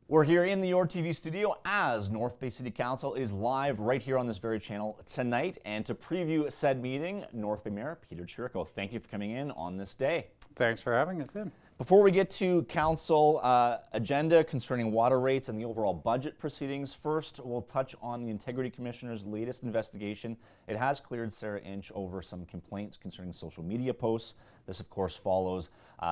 We're here in the YourTV studio as North Bay City Council is live right here on this very channel tonight. And to preview said meeting, North Bay Mayor Peter Chirico, thank you for coming in on this day. Thanks for having us in. Before we get to council agenda concerning water rates and the overall budget proceedings, first we'll touch on the Integrity Commissioner's latest investigation. It has cleared Sarah Inch over some complaints concerning social media posts. This, of course, follows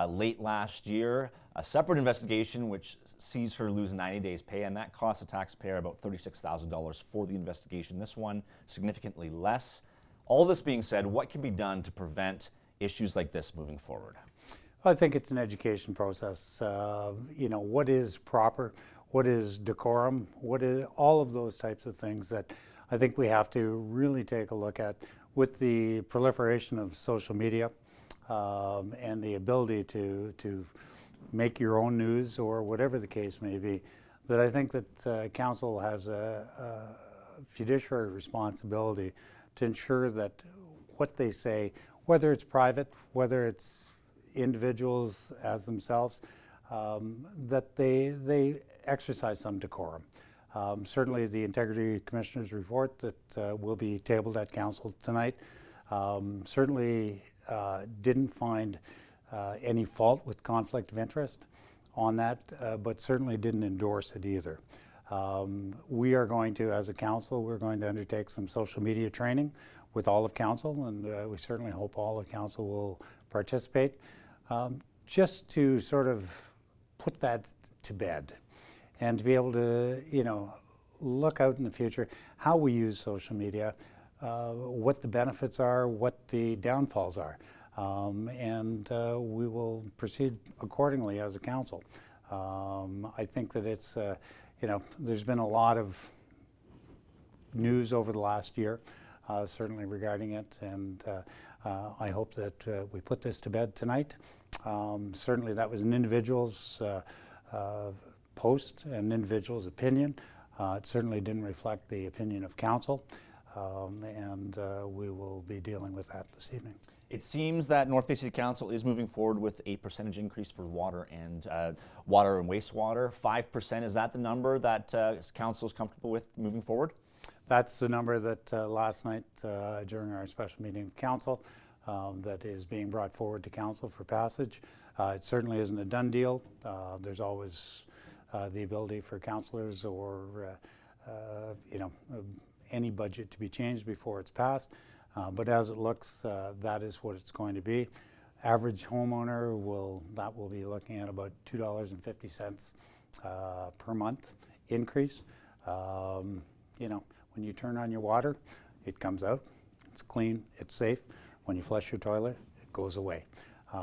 late last year a separate investigation which sees her lose 90 days pay, and that cost the taxpayer about $36,000 for the investigation. This one significantly less. All this being said, what can be done to prevent issues like this moving forward? I think it's an education process. What is proper, what is decorum, what is all of those types of things that I think we have to really take a look at with the proliferation of social media and the ability to make your own news or whatever the case may be. That I think that council has a fiduciary responsibility to ensure that what they say, whether it's private, whether it's individuals as themselves, that they exercise some decorum. Certainly the Integrity Commissioner's report that will be tabled at Council tonight certainly didn't find any fault with conflict of interest on that, but certainly didn't endorse it either. We are going to, as a council, we're going to undertake some social media training with all of council, and we certainly hope all of council will participate. Just to sort of put that to bed and to be able to, look out in the future how we use social media, what the benefits are, what the downfalls are, and we will proceed accordingly as a council. I think that it's, there's been a lot of news over the last year, certainly regarding it, and I hope that we put this to bed tonight. Certainly that was an individual's post, an individual's opinion. It certainly didn't reflect the opinion of council, and we will be dealing with that this evening. It seems that North Bay City Council is moving forward with a percentage increase for water and wastewater. 5%, is that the number that council is comfortable with moving forward? That's the number that last night during our special meeting of council that is being brought forward to council for passage. It certainly isn't a done deal. There's always the ability for councillors or any budget to be changed before it's passed. But as it looks, that is what it's going to be. Average homeowner will be looking at about $2.50 per month increase. When you turn on your water, it comes out, it's clean, it's safe. When you flush your toilet, it goes away.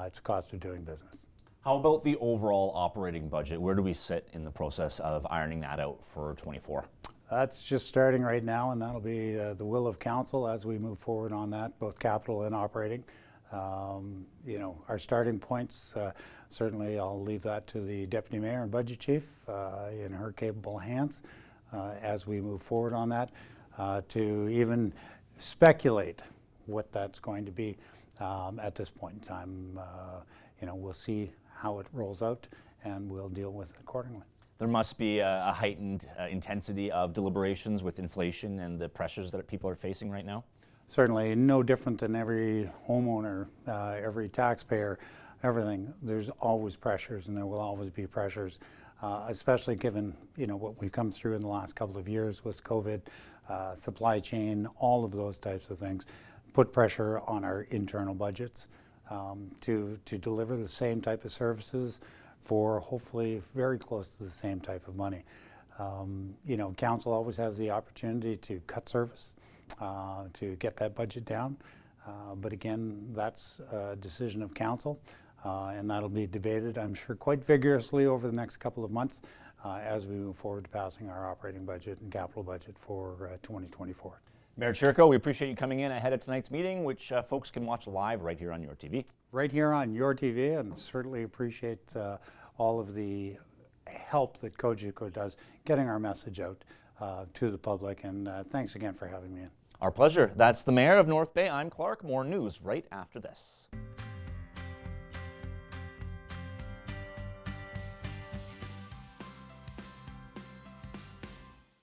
It's a cost of doing business. How about the overall operating budget? Where do we sit in the process of ironing that out for 24? That's just starting right now, and that'll be the will of council as we move forward on that, both capital and operating. Our starting points, certainly I'll leave that to the Deputy Mayor and Budget Chief in her capable hands. As we move forward on that, to even speculate what that's going to be at this point in time. We'll see how it rolls out and we'll deal with it accordingly. There must be a heightened intensity of deliberations with inflation and the pressures that people are facing right now? Certainly, no different than every homeowner, every taxpayer, everything. There's always pressures and there will always be pressures. Especially given what we've come through in the last couple of years with COVID, supply chain, all of those types of things, put pressure on our internal budgets to deliver the same type of services for hopefully very close to the same type of money. Council always has the opportunity to cut service, to get that budget down, but again, that's a decision of council. And that'll be debated, I'm sure, quite vigorously over the next couple of months as we move forward to passing our operating budget and capital budget for 2024. Mayor Chirico, we appreciate you coming in ahead of tonight's meeting, which folks can watch live right here on YourTV. Right here on YourTV, and certainly appreciate all of the help that Cogeco does getting our message out to the public, and thanks again for having me in. Our pleasure. That's the Mayor of North Bay. I'm Clarke. More news right after this.